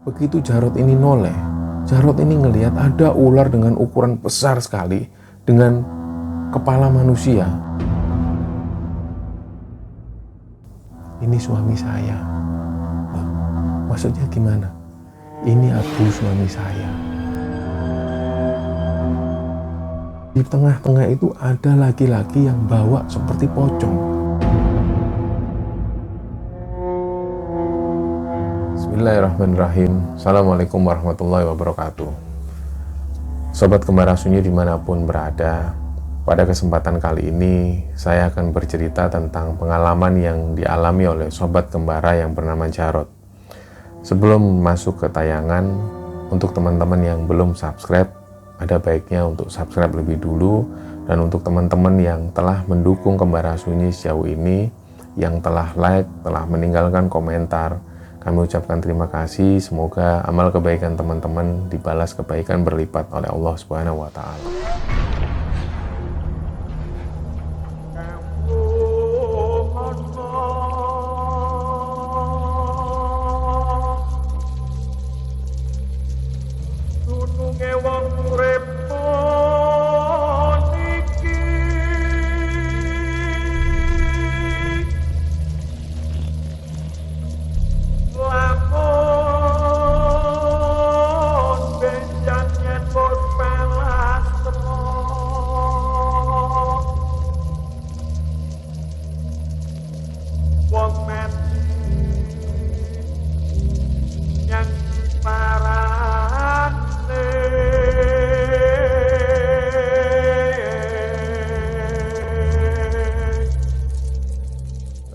Begitu Jarot ini noleh, Jarot ini ngelihat ada ular dengan ukuran besar sekali, dengan kepala manusia. Ini suami saya. Loh, maksudnya gimana? Ini Abu, suami saya. Di tengah-tengah itu ada laki-laki yang bawa seperti pocong. Bismillahirrahmanirrahim. Assalamualaikum warahmatullahi wabarakatuh. Sobat Kembara Sunyi dimanapun berada, pada kesempatan kali ini saya akan bercerita tentang pengalaman yang dialami oleh Sobat Kembara yang bernama Jarot. Sebelum masuk ke tayangan, untuk teman-teman yang belum subscribe, ada baiknya untuk subscribe lebih dulu. Dan untuk teman-teman yang telah mendukung Kembara Sunyi sejauh ini, yang telah like, telah meninggalkan komentar, kami ucapkan terima kasih. Semoga amal kebaikan teman-teman dibalas kebaikan berlipat oleh Allah Subhanahu wa Ta'ala.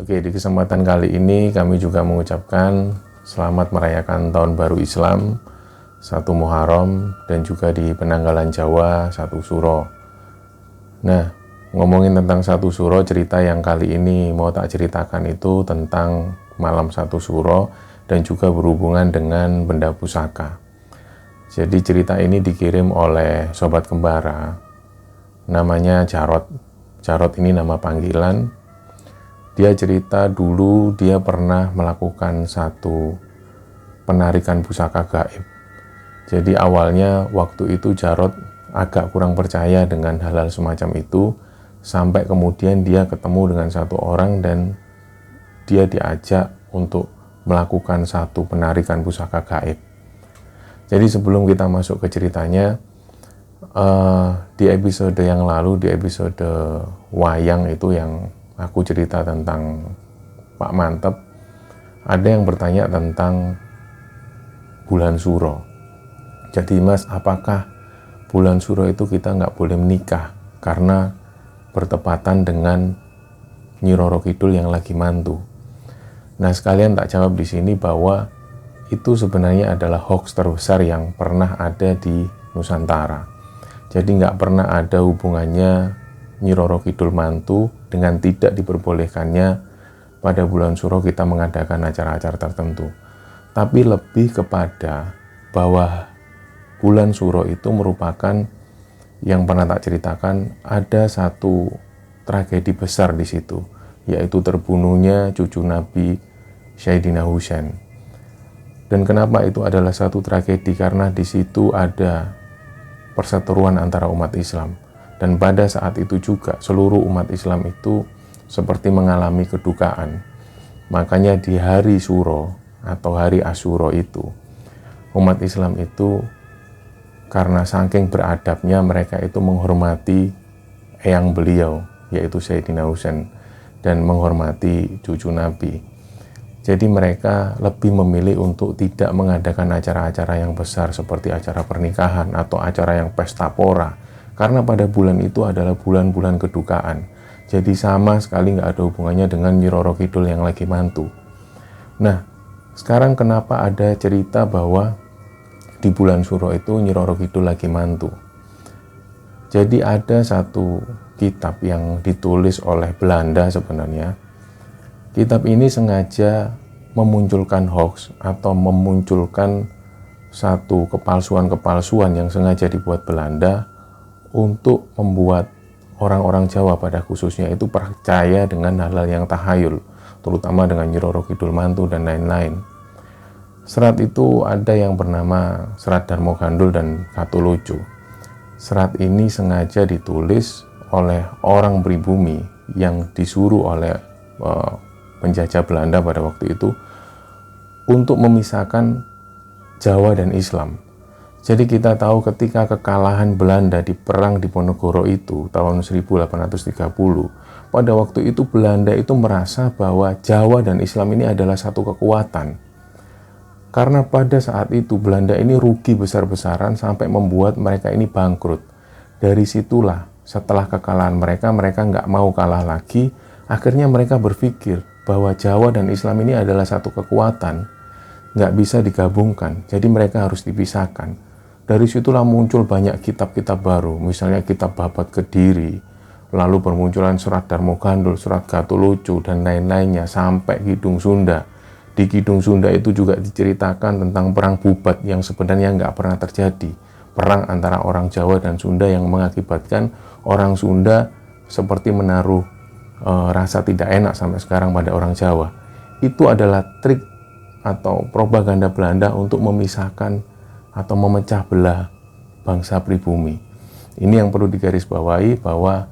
Oke, di kesempatan kali ini kami juga mengucapkan selamat merayakan Tahun Baru Islam 1 Muharram dan juga di penanggalan Jawa 1 Suro. Nah, ngomongin tentang 1 Suro, cerita yang kali ini mau tak ceritakan itu tentang malam 1 Suro dan juga berhubungan dengan benda pusaka. Jadi cerita ini dikirim oleh Sobat Kembara, namanya Jarot. Jarot ini nama panggilan. Dia cerita dulu dia pernah melakukan satu penarikan pusaka gaib. Jadi awalnya waktu itu Jarot agak kurang percaya dengan hal-hal semacam itu, sampai kemudian dia ketemu dengan satu orang dan dia diajak untuk melakukan satu penarikan pusaka gaib. Jadi sebelum kita masuk ke ceritanya, di episode yang lalu, di episode wayang itu yang aku cerita tentang Pak Mantep, ada yang bertanya tentang bulan Suro. Jadi Mas, apakah bulan Suro itu kita nggak boleh menikah karena bertepatan dengan Nyi Roro Kidul yang lagi mantu? Nah, sekalian tak jawab di sini bahwa itu sebenarnya adalah hoax terbesar yang pernah ada di Nusantara. Jadi nggak pernah ada hubungannya Nyi Roro Kidul mantu dengan tidak diperbolehkannya pada bulan Suro kita mengadakan acara-acara tertentu. Tapi lebih kepada bahwa bulan Suro itu merupakan, yang pernah tak ceritakan, ada satu tragedi besar di situ, yaitu terbunuhnya cucu Nabi Sayyidina Husain. Dan kenapa itu adalah satu tragedi? Karena di situ ada perseteruan antara umat Islam. Dan pada saat itu juga seluruh umat Islam itu seperti mengalami kedukaan. Makanya di hari Suro atau hari Asyura itu, umat Islam itu karena saking beradabnya mereka itu menghormati eyang beliau, yaitu Sayyidina Husain, dan menghormati cucu Nabi. Jadi mereka lebih memilih untuk tidak mengadakan acara-acara yang besar seperti acara pernikahan atau acara yang pesta pora. Karena pada bulan itu adalah bulan-bulan kedukaan. Jadi sama sekali nggak ada hubungannya dengan Nyi Roro Kidul yang lagi mantu. Nah, sekarang kenapa ada cerita bahwa di bulan Suro itu Nyi Roro Kidul lagi mantu? Jadi ada satu kitab yang ditulis oleh Belanda sebenarnya. Kitab ini sengaja memunculkan hoax atau memunculkan satu kepalsuan-kepalsuan yang sengaja dibuat Belanda untuk membuat orang-orang Jawa pada khususnya itu percaya dengan hal-hal yang tahayul, terutama dengan Nyi Roro Kidul mantu dan lain-lain. Serat itu ada yang bernama Serat Darmo Gandul dan Gatoloco. Serat ini sengaja ditulis oleh orang pribumi yang disuruh oleh penjajah Belanda pada waktu itu untuk memisahkan Jawa dan Islam. Jadi kita tahu ketika kekalahan Belanda di perang Diponegoro itu tahun 1830, pada waktu itu Belanda itu merasa bahwa Jawa dan Islam ini adalah satu kekuatan. Karena pada saat itu Belanda ini rugi besar-besaran sampai membuat mereka ini bangkrut. Dari situlah setelah kekalahan mereka nggak mau kalah lagi. Akhirnya mereka berpikir bahwa Jawa dan Islam ini adalah satu kekuatan, nggak bisa digabungkan. Jadi mereka harus dipisahkan. Dari situlah muncul banyak kitab-kitab baru, misalnya kitab Babat Kediri, lalu bermunculan Surat Darmo Gandul, Surat Gatoloco, dan lain-lainnya sampai Kidung Sunda. Di Kidung Sunda itu juga diceritakan tentang perang Bubat yang sebenarnya nggak pernah terjadi. Perang antara orang Jawa dan Sunda yang mengakibatkan orang Sunda seperti menaruh rasa tidak enak sampai sekarang pada orang Jawa. Itu adalah trik atau propaganda Belanda untuk memisahkan atau memecah belah bangsa pribumi. Ini yang perlu digarisbawahi, bahwa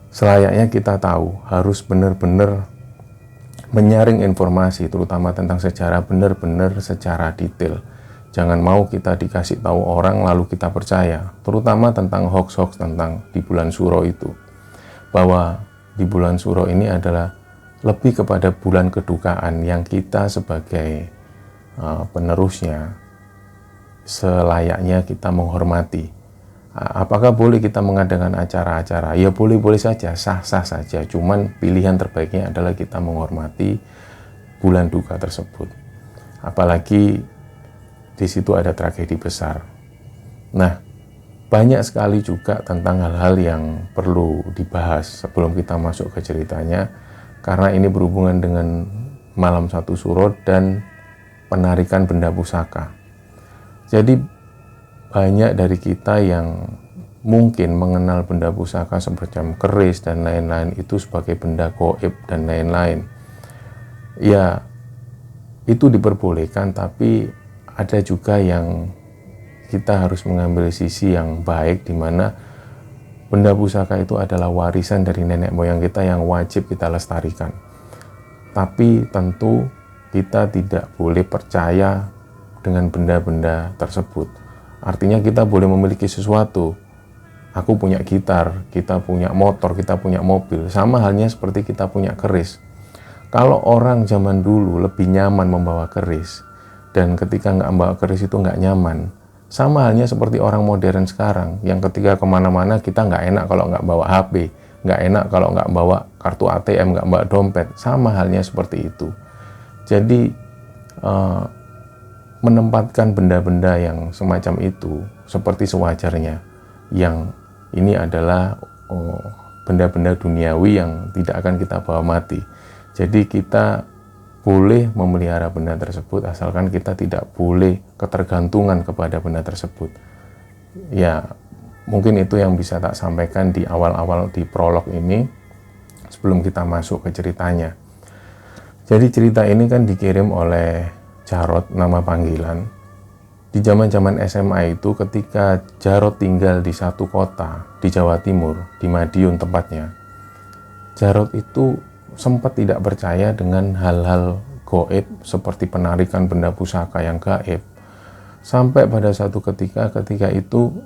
selayaknya kita tahu harus benar-benar menyaring informasi terutama tentang sejarah benar-benar secara detail. Jangan mau kita dikasih tahu orang lalu kita percaya, terutama tentang hoax-hoax tentang di bulan Suro itu. Bahwa di bulan Suro ini adalah lebih kepada bulan kedukaan yang kita sebagai penerusnya selayaknya kita menghormati. Apakah boleh kita mengadakan acara-acara? Ya boleh-boleh saja, sah-sah saja. Cuman pilihan terbaiknya adalah kita menghormati bulan duka tersebut. Apalagi di situ ada tragedi besar. Nah, banyak sekali juga tentang hal-hal yang perlu dibahas sebelum kita masuk ke ceritanya, karena ini berhubungan dengan Malam Satu Suro dan penarikan benda pusaka. Jadi banyak dari kita yang mungkin mengenal benda pusaka semacam keris dan lain-lain itu sebagai benda gaib dan lain-lain. Ya, itu diperbolehkan, tapi ada juga yang kita harus mengambil sisi yang baik, di mana benda pusaka itu adalah warisan dari nenek moyang kita yang wajib kita lestarikan. Tapi tentu kita tidak boleh percaya dengan benda-benda tersebut. Artinya kita boleh memiliki sesuatu. Aku punya gitar, kita punya motor, kita punya mobil. Sama halnya seperti kita punya keris. Kalau orang zaman dulu lebih nyaman membawa keris, dan ketika nggak membawa keris itu nggak nyaman. Sama halnya seperti orang modern sekarang, yang ketika kemana-mana kita nggak enak kalau nggak bawa HP, nggak enak kalau nggak bawa kartu ATM, nggak bawa dompet. Sama halnya seperti itu. Jadi menempatkan benda-benda yang semacam itu seperti sewajarnya, yang ini adalah benda-benda duniawi yang tidak akan kita bawa mati. Jadi kita boleh memelihara benda tersebut asalkan kita tidak boleh ketergantungan kepada benda tersebut. Ya, mungkin itu yang bisa tak sampaikan di awal-awal di prolog ini sebelum kita masuk ke ceritanya. Jadi cerita ini kan dikirim oleh Jarot, nama panggilan. Di zaman-zaman SMA itu, ketika Jarot tinggal di satu kota di Jawa Timur, di Madiun tempatnya, Jarot itu sempat tidak percaya dengan hal-hal gaib seperti penarikan benda pusaka yang gaib. Sampai pada satu ketika itu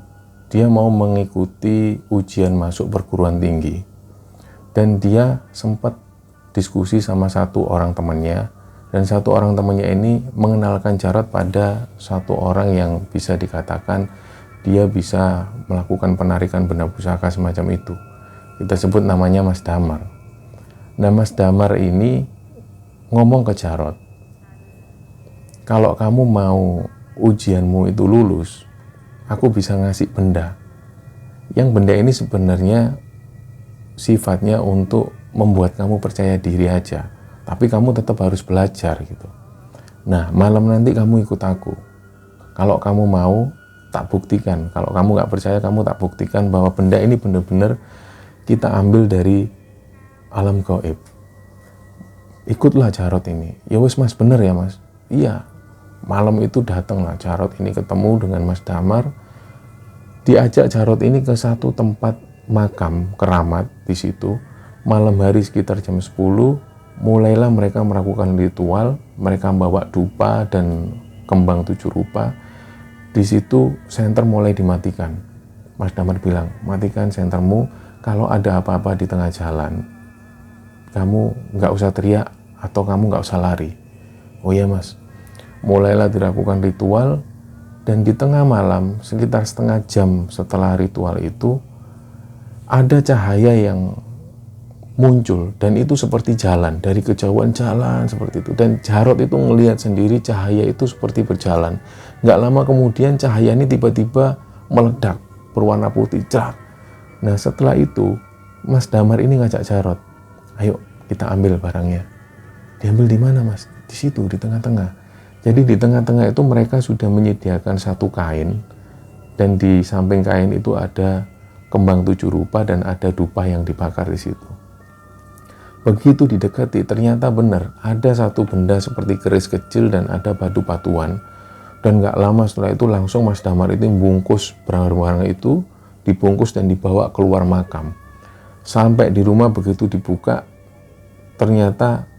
dia mau mengikuti ujian masuk perguruan tinggi. Dan dia sempat diskusi sama satu orang temannya, dan satu orang temannya ini mengenalkan Jarot pada satu orang yang bisa dikatakan dia bisa melakukan penarikan benda pusaka semacam itu. Kita sebut namanya Mas Damar. Nah, Mas Damar ini ngomong ke Jarot, kalau kamu mau ujianmu itu lulus, aku bisa ngasih benda. Yang benda ini sebenarnya sifatnya untuk membuat kamu percaya diri aja, tapi kamu tetap harus belajar gitu. Nah, malam nanti kamu ikut aku. Kalau kamu mau, tak buktikan. Kalau kamu nggak percaya, kamu tak buktikan bahwa benda ini benar-benar kita ambil dari alam gaib. Ikutlah Jarot ini. Ya wes Mas, bener ya Mas? Iya. Malam itu datanglah Jarot ini ketemu dengan Mas Damar. Diajak Jarot ini ke satu tempat makam keramat di situ. Malam hari sekitar jam 10, mulailah mereka melakukan ritual. Mereka bawa dupa dan kembang 7 rupa. Di situ senter mulai dimatikan. Mas Damar bilang, matikan sentermu, kalau ada apa-apa di tengah jalan, kamu nggak usah teriak atau kamu nggak usah lari. Oh iya mas. Mulailah dilakukan ritual, dan di tengah malam, sekitar setengah jam setelah ritual itu, ada cahaya yang muncul, dan itu seperti jalan, dari kejauhan jalan seperti itu. Dan Jarot itu ngelihat sendiri cahaya itu seperti berjalan. Nggak lama kemudian cahaya ini tiba-tiba meledak, berwarna putih, cerak. Nah setelah itu, Mas Damar ini ngajak Jarot, ayo kita ambil barangnya. Diambil di mana mas? Di situ, di tengah-tengah. Jadi di tengah-tengah itu mereka sudah menyediakan satu kain, dan di samping kain itu ada kembang 7 rupa dan ada dupa yang dibakar di situ. Begitu didekati, ternyata benar ada satu benda seperti keris kecil dan ada batu-batuan. Dan nggak lama setelah itu langsung Mas Damar itu membungkus barang-barang itu, dibungkus dan dibawa keluar makam. Sampai di rumah begitu dibuka, ternyata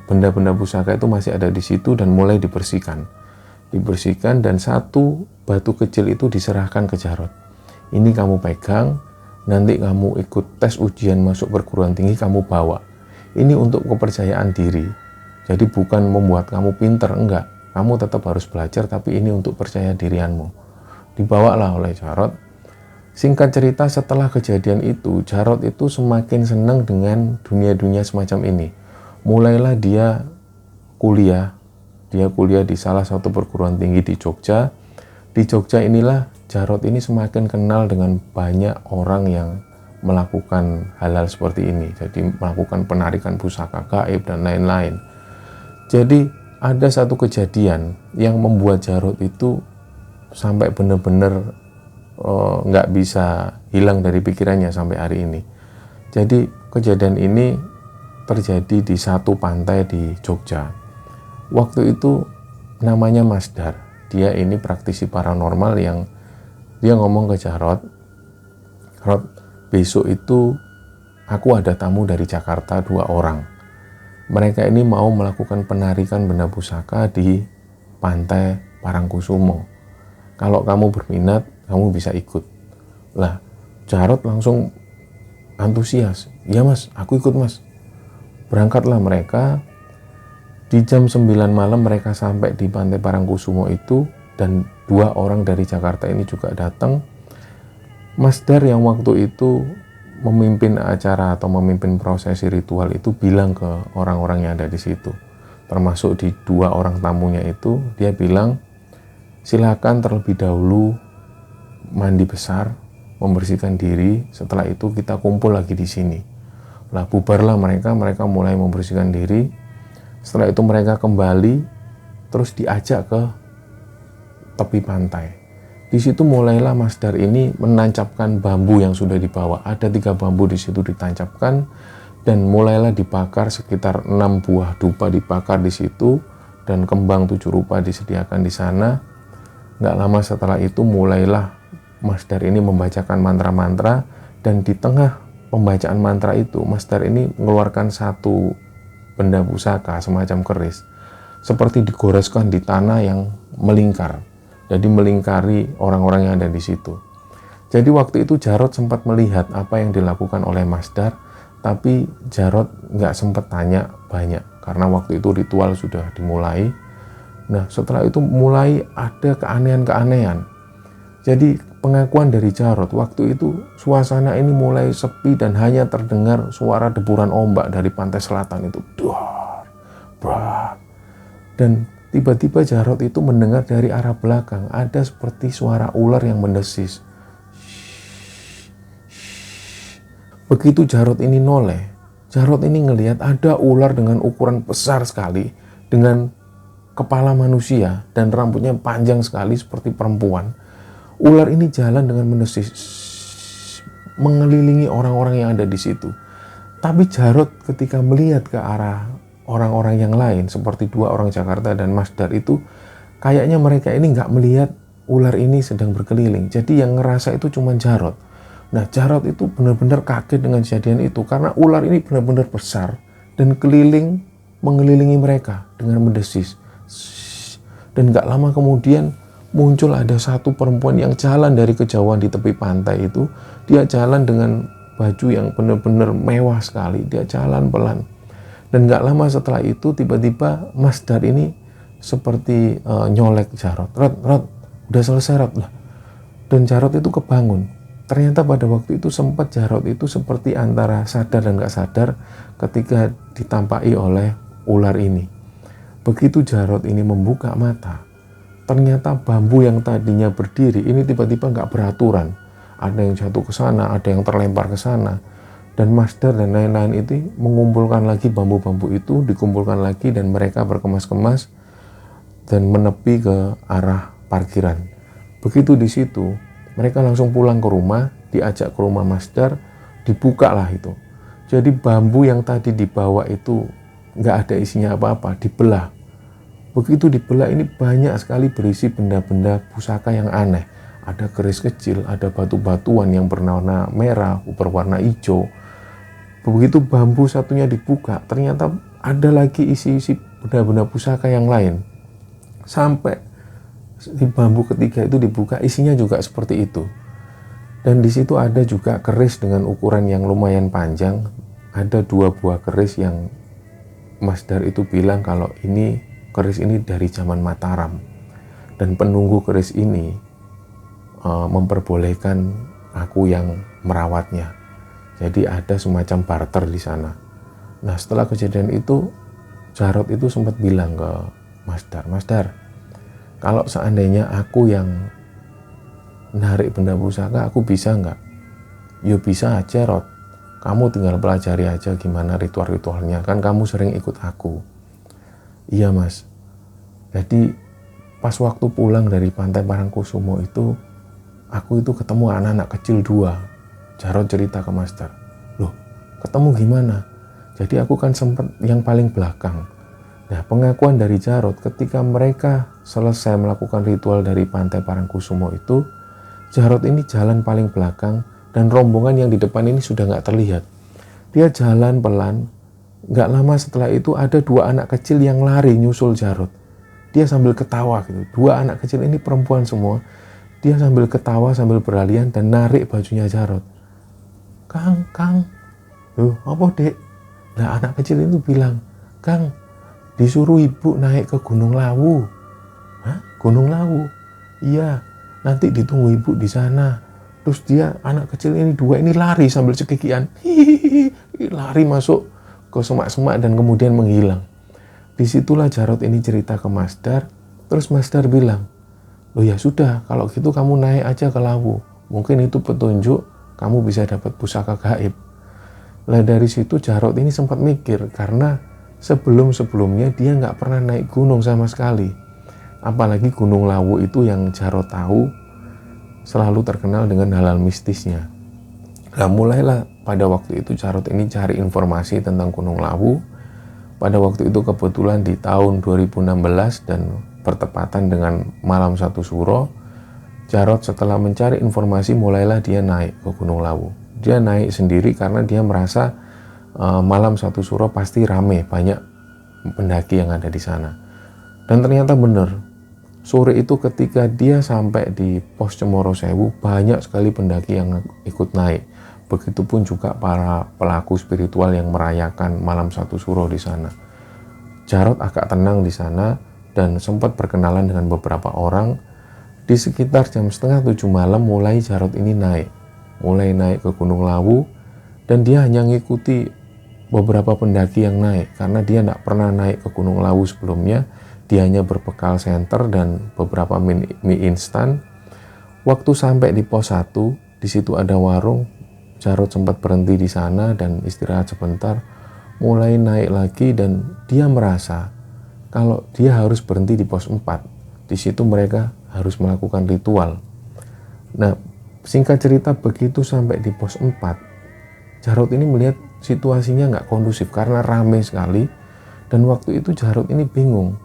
benda-benda pusaka itu masih ada di situ dan mulai dibersihkan. Dan satu batu kecil itu diserahkan ke Jarot. Ini kamu pegang, nanti kamu ikut tes ujian masuk perguruan tinggi, kamu bawa. Ini untuk kepercayaan diri. Jadi bukan membuat kamu pinter, enggak. Kamu tetap harus belajar, tapi ini untuk percaya dirianmu. Dibawalah oleh Jarot. Singkat cerita, setelah kejadian itu, Jarot itu semakin senang dengan dunia-dunia semacam ini. Mulailah dia kuliah di salah satu perguruan tinggi di Jogja. Di Jogja inilah Jarot ini semakin kenal dengan banyak orang yang melakukan hal-hal seperti ini. Jadi melakukan penarikan pusaka gaib dan lain-lain. Jadi ada satu kejadian yang membuat Jarot itu sampai benar-benar nggak bisa hilang dari pikirannya sampai hari ini. Jadi kejadian ini terjadi di satu pantai di Jogja. Waktu itu namanya Mas Dar. Dia ini praktisi paranormal yang dia ngomong ke Jarot, Rot, besok itu aku ada tamu dari Jakarta 2 orang. Mereka ini mau melakukan penarikan benda pusaka di pantai Parangkusumo. Kalau kamu berminat, kamu bisa ikut. Lah, Jarot langsung antusias. Ya mas, aku ikut mas. Berangkatlah mereka. Di jam 9 malam mereka sampai di pantai Parangkusumo itu, dan 2 orang dari Jakarta ini juga datang. Mas Dar yang waktu itu memimpin acara atau memimpin prosesi ritual itu bilang ke orang-orang yang ada di situ, termasuk di 2 orang tamunya itu, dia bilang, silakan terlebih dahulu mandi besar, membersihkan diri, setelah itu kita kumpul lagi di sini. Lah bubarlah mereka mulai membersihkan diri. Setelah itu mereka kembali, terus diajak ke tepi pantai. Di situ mulailah Mas Dar ini menancapkan bambu yang sudah dibawa. Ada 3 bambu di situ ditancapkan, dan mulailah dibakar sekitar 6 buah dupa dibakar di situ, dan kembang 7 rupa disediakan di sana. Nggak lama setelah itu mulailah Mas Dar ini membacakan mantra-mantra, dan di tengah pembacaan mantra itu, Mas Dar ini mengeluarkan satu benda pusaka semacam keris, seperti digoreskan di tanah yang melingkar. Jadi melingkari orang-orang yang ada di situ. Jadi waktu itu Jarot sempat melihat apa yang dilakukan oleh Mas Dar, tapi Jarot nggak sempat tanya banyak karena waktu itu ritual sudah dimulai. Nah setelah itu mulai ada keanehan-keanehan. Jadi pengakuan dari Jarot, waktu itu suasana ini mulai sepi dan hanya terdengar suara deburan ombak dari pantai selatan itu. Dan tiba-tiba Jarot itu mendengar dari arah belakang ada seperti suara ular yang mendesis. Begitu Jarot ini noleh, Jarot ini ngelihat ada ular dengan ukuran besar sekali, dengan kepala manusia dan rambutnya panjang sekali seperti perempuan. Ular ini jalan dengan mendesis, mengelilingi orang-orang yang ada di situ. Tapi Jarot ketika melihat ke arah orang-orang yang lain seperti 2 orang Jakarta dan Mas Dar itu kayaknya mereka ini nggak melihat ular ini sedang berkeliling. Jadi yang ngerasa itu cuma Jarot. Nah, Jarot itu benar-benar kaget dengan kejadian itu karena ular ini benar-benar besar dan mengelilingi mereka dengan mendesis. Dan nggak lama kemudian muncul ada satu perempuan yang jalan dari kejauhan di tepi pantai itu. Dia jalan dengan baju yang benar-benar mewah sekali. Dia jalan pelan. Dan nggak lama setelah itu tiba-tiba Mas Dar ini seperti nyolek Jarot. Rot, udah selesai Rot lah. Dan Jarot itu kebangun. Ternyata pada waktu itu sempat Jarot itu seperti antara sadar dan nggak sadar ketika ditampaki oleh ular ini. Begitu Jarot ini membuka mata, ternyata bambu yang tadinya berdiri ini tiba-tiba nggak beraturan. Ada yang jatuh ke sana, ada yang terlempar ke sana. Dan Mas Dar dan lain-lain itu mengumpulkan lagi bambu-bambu itu, dikumpulkan lagi dan mereka berkemas-kemas dan menepi ke arah parkiran. Begitu di situ, mereka langsung pulang ke rumah, diajak ke rumah Mas Dar, dibuka lah itu. Jadi bambu yang tadi dibawa itu nggak ada isinya apa-apa, dibelah. Begitu dibelah ini banyak sekali berisi benda-benda pusaka yang aneh. Ada keris kecil, ada batu-batuan yang berwarna merah, berwarna hijau. Begitu bambu satunya dibuka, ternyata ada lagi isi-isi benda-benda pusaka yang lain. Sampai di bambu ketiga itu dibuka, isinya juga seperti itu. Dan di situ ada juga keris dengan ukuran yang lumayan panjang. Ada 2 buah keris yang Mas Dar itu bilang kalau keris ini dari zaman Mataram. Dan penunggu keris ini memperbolehkan aku yang merawatnya. Jadi ada semacam barter di sana. Nah, setelah kejadian itu Jarot itu sempat bilang ke Mas Dar, kalau seandainya aku yang narik benda pusaka, aku bisa nggak? Ya bisa aja Rot, kamu tinggal pelajari aja gimana ritual-ritualnya, kan kamu sering ikut aku. Iya Mas. Jadi pas waktu pulang dari pantai Parangkusumo itu, aku itu ketemu anak-anak kecil 2. Jarot cerita ke Mas Dar, loh ketemu gimana? Jadi aku kan sempat yang paling belakang. Nah, pengakuan dari Jarot ketika mereka selesai melakukan ritual dari pantai Parangkusumo itu, Jarot ini jalan paling belakang dan rombongan yang di depan ini sudah nggak terlihat. Dia jalan pelan, nggak lama setelah itu ada 2 anak kecil yang lari nyusul Jarot. Dia sambil ketawa gitu, 2 anak kecil ini perempuan semua. Dia sambil ketawa sambil berlarian dan narik bajunya Jarot. Kang, loh apa dek? Nah anak kecil itu bilang, Kang, disuruh ibu naik ke Gunung Lawu. Hah? Gunung Lawu? Iya, nanti ditunggu ibu di sana. Terus anak kecil ini 2 ini lari sambil cekikian. Lari masuk ke semak-semak dan kemudian menghilang. Disitulah Jarot ini cerita ke Mas Dar. Terus Mas Dar bilang, loh ya sudah, kalau gitu kamu naik aja ke Lawu. Mungkin itu petunjuk kamu bisa dapat pusaka gaib. Lah dari situ Jarot ini sempat mikir karena sebelum-sebelumnya dia nggak pernah naik gunung sama sekali. Apalagi Gunung Lawu itu yang Jarot tahu selalu terkenal dengan hal-hal mistisnya. Nah mulailah pada waktu itu Jarot ini cari informasi tentang Gunung Lawu. Pada waktu itu kebetulan di tahun 2016 dan bertepatan dengan malam 1 Suro, Jarot setelah mencari informasi mulailah dia naik ke Gunung Lawu. Dia naik sendiri karena dia merasa malam 1 Suro pasti rame, banyak pendaki yang ada di sana. Dan ternyata benar, sore itu ketika dia sampai di pos Cemoro Sewu, banyak sekali pendaki yang ikut naik. Begitupun juga para pelaku spiritual yang merayakan malam 1 Suro di sana. Jarot agak tenang di sana dan sempat berkenalan dengan beberapa orang. Di sekitar jam 6:30 malam mulai Jarot ini mulai naik ke Gunung Lawu, dan dia hanya ngikuti beberapa pendaki yang naik karena dia tidak pernah naik ke Gunung Lawu sebelumnya. Dia hanya berbekal senter dan beberapa mie instan. Waktu sampai di pos 1, di situ ada warung. Jarot sempat berhenti di sana dan istirahat sebentar, mulai naik lagi, dan dia merasa kalau dia harus berhenti di pos 4. Di situ mereka harus melakukan ritual. Nah, singkat cerita begitu sampai di pos 4, Jarot ini melihat situasinya nggak kondusif karena ramai sekali Dan waktu itu Jarot ini bingung,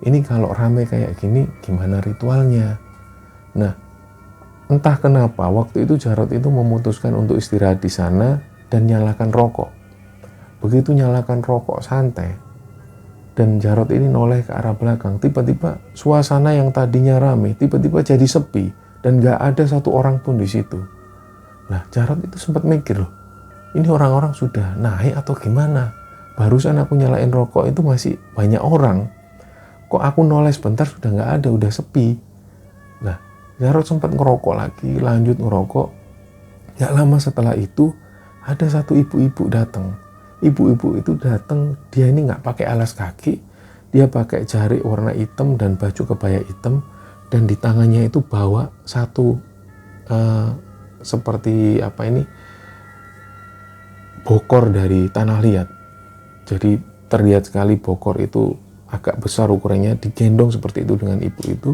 ini kalau rame kayak gini gimana ritualnya. Nah, entah kenapa waktu itu Jarot itu memutuskan untuk istirahat di sana dan nyalakan rokok. Begitu nyalakan rokok santai dan Jarot ini noleh ke arah belakang, tiba-tiba suasana yang tadinya rame tiba-tiba jadi sepi dan gak ada satu orang pun di situ. Nah, Jarot itu sempat mikir, loh, ini orang-orang sudah naik atau gimana? Barusan aku nyalain rokok itu masih banyak orang. Kok aku noleh sebentar sudah nggak ada, udah sepi. Nah, Jarot sempat ngerokok lagi, lanjut ngerokok. Nggak lama setelah itu, ada satu ibu-ibu datang. Ibu-ibu itu datang, dia ini nggak pakai alas kaki, dia pakai jarik warna hitam dan baju kebaya hitam, dan di tangannya itu bawa satu seperti apa ini, bokor dari tanah liat. Jadi terlihat sekali bokor itu agak besar ukurannya, digendong seperti itu dengan ibu itu.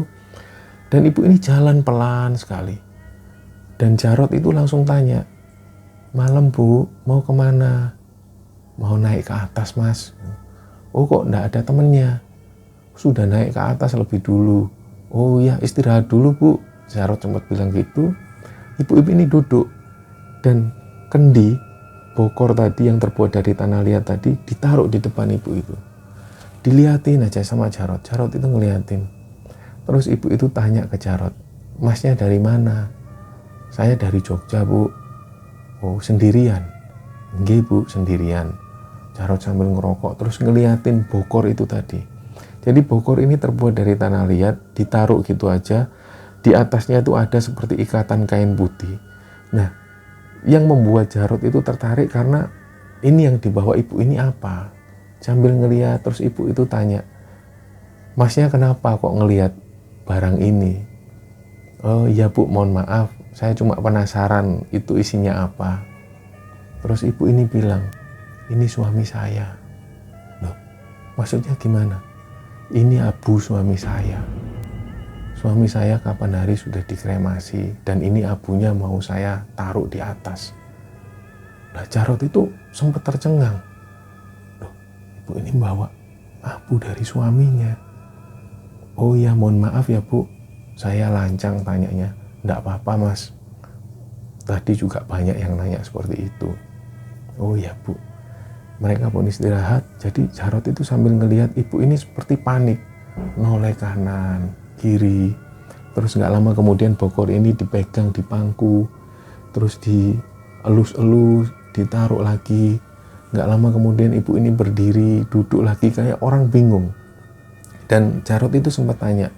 Dan ibu ini jalan pelan sekali. Dan Jarot itu langsung tanya, malam Bu, mau kemana? Mau naik ke atas Mas. Oh kok enggak ada temennya? Sudah naik ke atas lebih dulu. Oh ya istirahat dulu Bu. Jarot sempat bilang gitu. Ibu-ibu ini duduk dan kendi bokor tadi yang terbuat dari tanah liat tadi ditaruh di depan ibu itu. Diliatin aja sama Jarot. Jarot itu ngeliatin. Terus ibu itu tanya ke Jarot, Masnya dari mana? Saya dari Jogja Bu. Oh sendirian? Nggih Bu sendirian. Jarot sambil ngerokok terus ngeliatin bokor itu tadi. Jadi bokor ini terbuat dari tanah liat, ditaruh gitu aja. Di atasnya itu ada seperti ikatan kain putih. Nah, yang membuat Jarot itu tertarik karena ini yang dibawa ibu ini apa? Sambil ngeliat, terus ibu itu tanya, Masnya kenapa kok ngeliat barang ini? Oh iya Bu, mohon maaf, saya cuma penasaran itu isinya apa. Terus ibu ini bilang, ini suami saya. Loh, maksudnya gimana? Ini abu suami saya. Suami saya kapan hari sudah dikremasi dan ini abunya mau saya taruh di atas. Nah, Jarot itu sempat tercengang. Loh, ibu ini bawa abu dari suaminya. Oh ya, mohon maaf ya Bu, saya lancang tanyanya. Nggak apa-apa Mas. Tadi juga banyak yang nanya seperti itu. Oh ya Bu. Mereka pun istirahat. Jadi Jarot itu sambil ngelihat ibu ini seperti panik. Noleh kanan, kiri. Terus nggak lama kemudian bokor ini dipegang di pangku. Terus dielus-elus, ditaruh lagi. Nggak lama kemudian ibu ini berdiri, duduk lagi kayak orang bingung. Dan Jarot itu sempat tanya,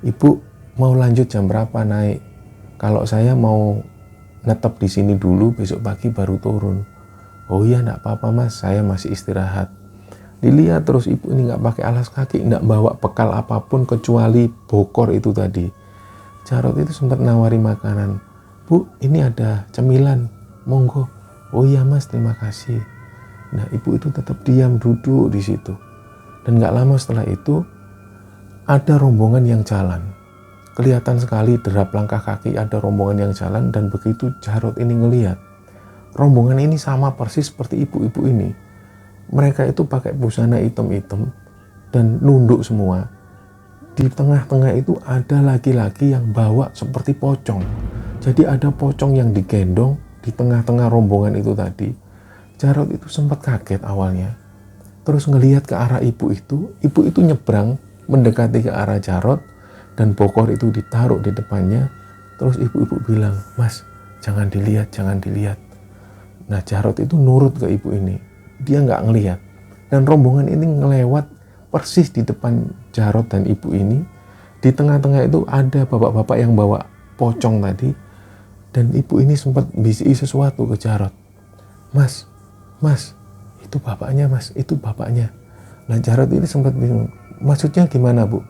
Ibu mau lanjut jam berapa naik? Kalau saya mau netep di sini dulu, besok pagi baru turun. Oh iya, nggak apa-apa Mas, saya masih istirahat. Dilihat terus ibu ini nggak pakai alas kaki, nggak bawa bekal apapun kecuali bokor itu tadi. Jarot itu sempat nawari makanan. Bu, ini ada cemilan, monggo. Oh iya Mas, terima kasih. Nah, ibu itu tetap diam duduk di situ. Dan nggak lama setelah itu ada rombongan yang jalan. Kelihatan sekali derap langkah kaki ada rombongan yang jalan, dan begitu Jarot ini ngelihat, rombongan ini sama persis seperti ibu-ibu ini. Mereka itu pakai busana hitam-hitam dan nunduk semua. Di tengah-tengah itu ada laki-laki yang bawa seperti pocong. Jadi ada pocong yang digendong di tengah-tengah rombongan itu tadi. Jarot itu sempat kaget awalnya. Terus ngelihat ke arah ibu itu nyebrang mendekati ke arah Jarot dan bokor itu ditaruh di depannya. Terus ibu-ibu bilang, Mas, jangan dilihat, jangan dilihat. Nah, Jarot itu nurut ke ibu ini. Dia nggak ngelihat. Dan rombongan ini ngelewat persis di depan Jarot dan ibu ini. Di tengah-tengah itu ada bapak-bapak yang bawa pocong tadi. Dan ibu ini sempat bisi sesuatu ke Jarot. Mas, itu bapaknya Mas, itu bapaknya. Nah, Jarot ini sempat bingung. Maksudnya gimana Bu?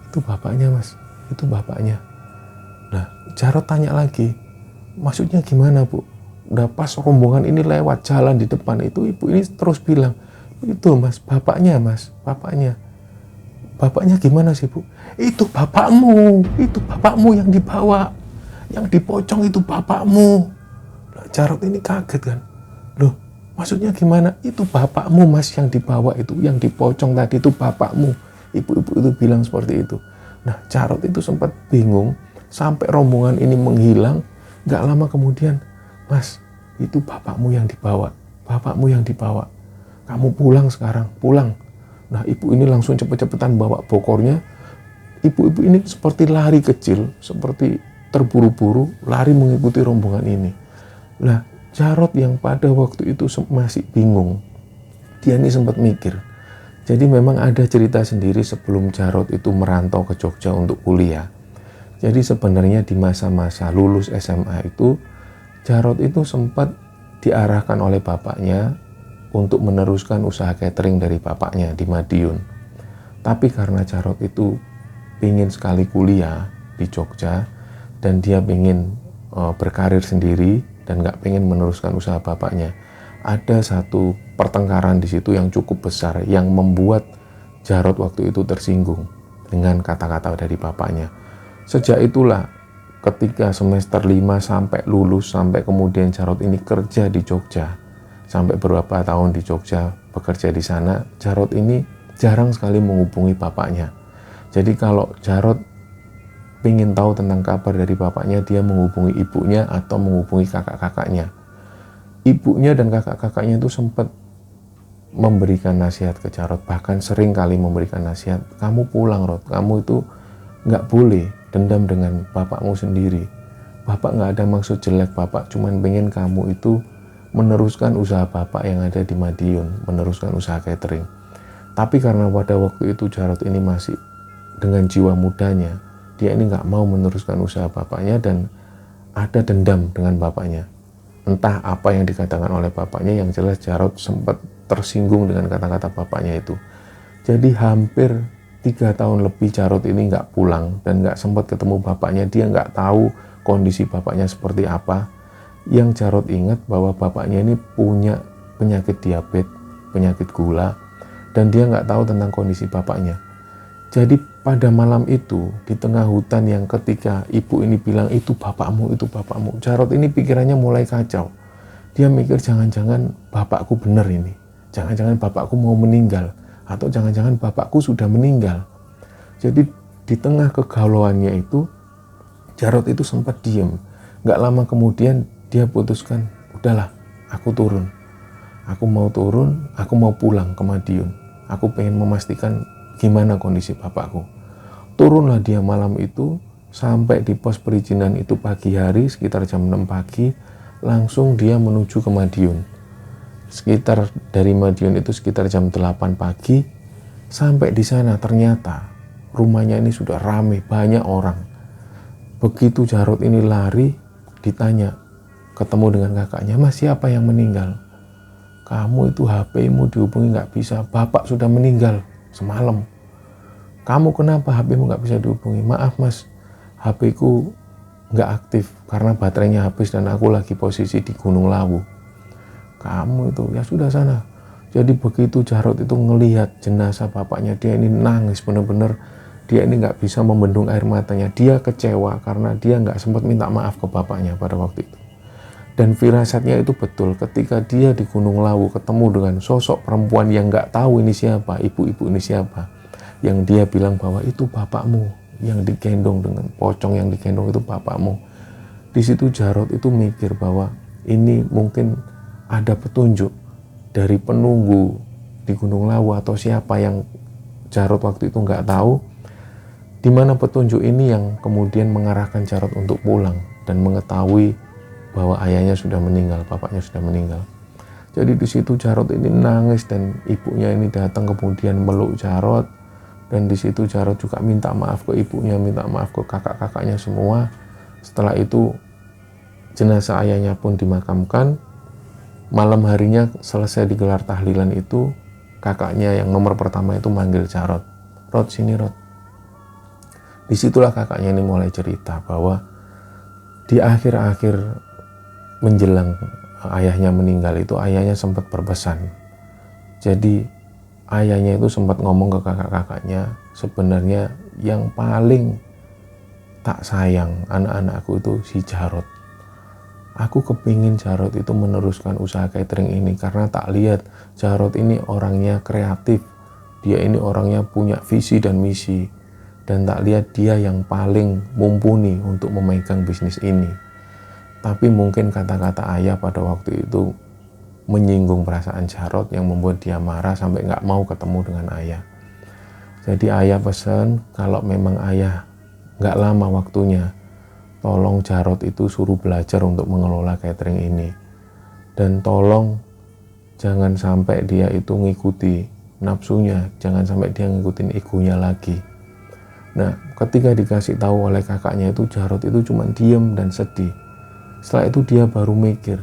Itu bapaknya Mas, itu bapaknya. Nah, Jarot tanya lagi. Maksudnya gimana Bu? Udah pas rombongan ini lewat jalan di depan itu, ibu ini terus bilang, itu Mas, bapaknya Mas, bapaknya. Bapaknya gimana sih Bu? Itu bapakmu yang dibawa, yang dipocong itu bapakmu. Nah, Jarot ini kaget kan. Loh, Maksudnya gimana? Itu bapakmu mas yang dibawa itu, yang dipocong tadi itu bapakmu. Ibu-ibu itu bilang seperti itu. Nah Jarot itu sempat bingung, sampai rombongan ini menghilang. Gak lama kemudian, mas itu bapakmu yang dibawa, bapakmu yang dibawa. Kamu pulang sekarang, pulang. Nah ibu ini langsung cepet-cepetan bawa bokornya. Ibu-ibu ini seperti lari kecil, seperti terburu-buru, lari mengikuti rombongan ini. Nah Jarot yang pada waktu itu masih bingung, dia ini sempat mikir. Jadi memang ada cerita sendiri sebelum Jarot itu merantau ke Jogja untuk kuliah. Jadi sebenarnya di masa-masa lulus SMA itu, Jarot itu sempat diarahkan oleh bapaknya untuk meneruskan usaha catering dari bapaknya di Madiun. Tapi karena Jarot itu ingin sekali kuliah di Jogja dan dia ingin berkarir sendiri dan nggak pengen meneruskan usaha bapaknya, ada satu pertengkaran di situ yang cukup besar yang membuat Jarot waktu itu tersinggung dengan kata-kata dari bapaknya. Sejak itulah ketika semester 5 sampai lulus, sampai kemudian Jarot ini kerja di Jogja, sampai beberapa tahun di Jogja bekerja di sana, Jarot ini jarang sekali menghubungi bapaknya. Jadi kalau Jarot ingin tahu tentang kabar dari bapaknya, dia menghubungi ibunya atau menghubungi kakak-kakaknya. Ibunya dan kakak-kakaknya itu sempat memberikan nasihat ke Jarot, bahkan sering kali memberikan nasihat, kamu pulang Rod, kamu itu nggak boleh dendam dengan bapakmu sendiri. Bapak nggak ada maksud jelek, bapak cuman pengen kamu itu meneruskan usaha bapak yang ada di Madiun, meneruskan usaha catering. Tapi karena pada waktu itu Jarot ini masih dengan jiwa mudanya, dia ini nggak mau meneruskan usaha bapaknya dan ada dendam dengan bapaknya. Entah apa yang dikatakan oleh bapaknya, yang jelas Jarot sempat tersinggung dengan kata-kata bapaknya itu. Jadi hampir 3 tahun lebih Jarot ini nggak pulang dan nggak sempat ketemu bapaknya. Dia nggak tahu kondisi bapaknya seperti apa. Yang Jarot ingat bahwa bapaknya ini punya penyakit diabetes, penyakit gula, dan dia nggak tahu tentang kondisi bapaknya. Jadi pada malam itu di tengah hutan yang ketika ibu ini bilang itu bapakmu, Jarot ini pikirannya mulai kacau. Dia mikir jangan-jangan bapakku benar ini, jangan-jangan bapakku mau meninggal, atau jangan-jangan bapakku sudah meninggal. Jadi di tengah kegalauannya itu Jarot itu sempat diem. Gak lama kemudian dia putuskan, udahlah aku turun, aku mau pulang ke Madiun, aku pengen memastikan gimana kondisi bapakku. Turunlah dia malam itu sampai di pos perizinan itu pagi hari sekitar jam 6 pagi, langsung dia menuju ke Madiun. Sekitar dari Madiun itu sekitar jam 8 pagi. Sampai di sana ternyata rumahnya ini sudah ramai, banyak orang. Begitu Jarot ini lari, ditanya, ketemu dengan kakaknya, mas siapa yang meninggal? Kamu itu HP-mu dihubungi nggak bisa, bapak sudah meninggal semalam. Kamu kenapa HP-mu nggak bisa dihubungi? Maaf mas, HP-ku nggak aktif karena baterainya habis dan aku lagi posisi di Gunung Lawu. Kamu itu, ya sudah sana. Jadi begitu Jarot itu ngelihat jenazah bapaknya, dia ini nangis bener-bener. Dia ini nggak bisa membendung air matanya. Dia kecewa karena dia nggak sempat minta maaf ke bapaknya pada waktu itu. Dan firasatnya itu betul, ketika dia di Gunung Lawu ketemu dengan sosok perempuan yang nggak tahu ini siapa, ibu-ibu ini siapa, yang dia bilang bahwa itu bapakmu, yang digendong dengan pocong yang digendong itu bapakmu. Di situ Jarot itu mikir bahwa ini mungkin ada petunjuk dari penunggu di Gunung Lawu atau siapa yang Jarot waktu itu nggak tahu, di mana petunjuk ini yang kemudian mengarahkan Jarot untuk pulang dan mengetahui bahwa ayahnya sudah meninggal, bapaknya sudah meninggal. Jadi di situ Jarot ini nangis dan ibunya ini datang kemudian meluk Jarot, dan di situ Jarot juga minta maaf ke ibunya, minta maaf ke kakak-kakaknya semua. Setelah itu jenazah ayahnya pun dimakamkan. Malam harinya selesai digelar tahlilan itu, kakaknya yang nomor pertama itu manggil Jarot, Rod sini Rod. Disitulah kakaknya ini mulai cerita bahwa di akhir-akhir menjelang ayahnya meninggal itu, ayahnya sempat berpesan. Jadi ayahnya itu sempat ngomong ke kakak-kakaknya, sebenarnya yang paling tak sayang anak-anakku itu si Jarot. Aku kepingin Jarod itu meneruskan usaha catering ini karena tak lihat Jarod ini orangnya kreatif, dia ini orangnya punya visi dan misi, dan tak lihat dia yang paling mumpuni untuk memegang bisnis ini. Tapi mungkin kata-kata ayah pada waktu itu menyinggung perasaan Jarod yang membuat dia marah sampai nggak mau ketemu dengan ayah. Jadi ayah pesan kalau memang ayah nggak lama waktunya, tolong Jarod itu suruh belajar untuk mengelola catering ini. Dan tolong jangan sampai dia itu ngikuti nafsunya, jangan sampai dia ngikutin egonya lagi. Nah, ketika dikasih tahu oleh kakaknya itu, Jarod itu cuma diem dan sedih. Setelah itu dia baru mikir,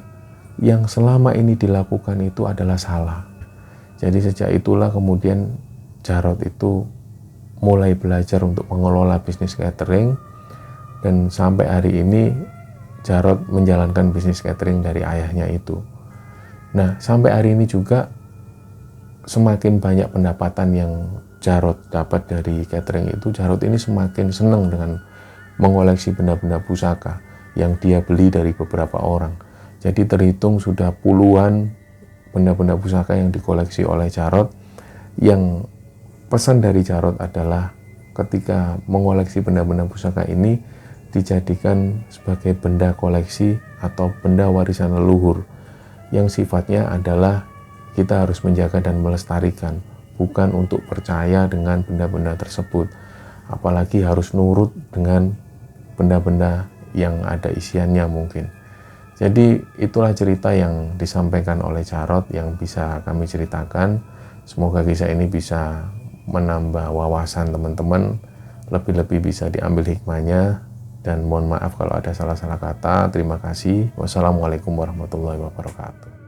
yang selama ini dilakukan itu adalah salah. Jadi sejak itulah kemudian Jarod itu mulai belajar untuk mengelola bisnis catering, dan sampai hari ini Jarod menjalankan bisnis catering dari ayahnya itu. Nah, sampai hari ini juga semakin banyak pendapatan yang Jarod dapat dari catering itu, Jarod ini semakin senang dengan mengoleksi benda-benda pusaka yang dia beli dari beberapa orang. Jadi terhitung sudah puluhan benda-benda pusaka yang dikoleksi oleh Jarod, yang pesan dari Jarod adalah ketika mengoleksi benda-benda pusaka ini dijadikan sebagai benda koleksi atau benda warisan leluhur yang sifatnya adalah kita harus menjaga dan melestarikan, bukan untuk percaya dengan benda-benda tersebut, apalagi harus nurut dengan benda-benda yang ada isiannya mungkin. Jadi itulah cerita yang disampaikan oleh Jarod yang bisa kami ceritakan. Semoga kisah ini bisa menambah wawasan teman-teman, lebih-lebih bisa diambil hikmahnya, dan mohon maaf kalau ada salah-salah kata. Terima kasih. Wassalamualaikum warahmatullahi wabarakatuh.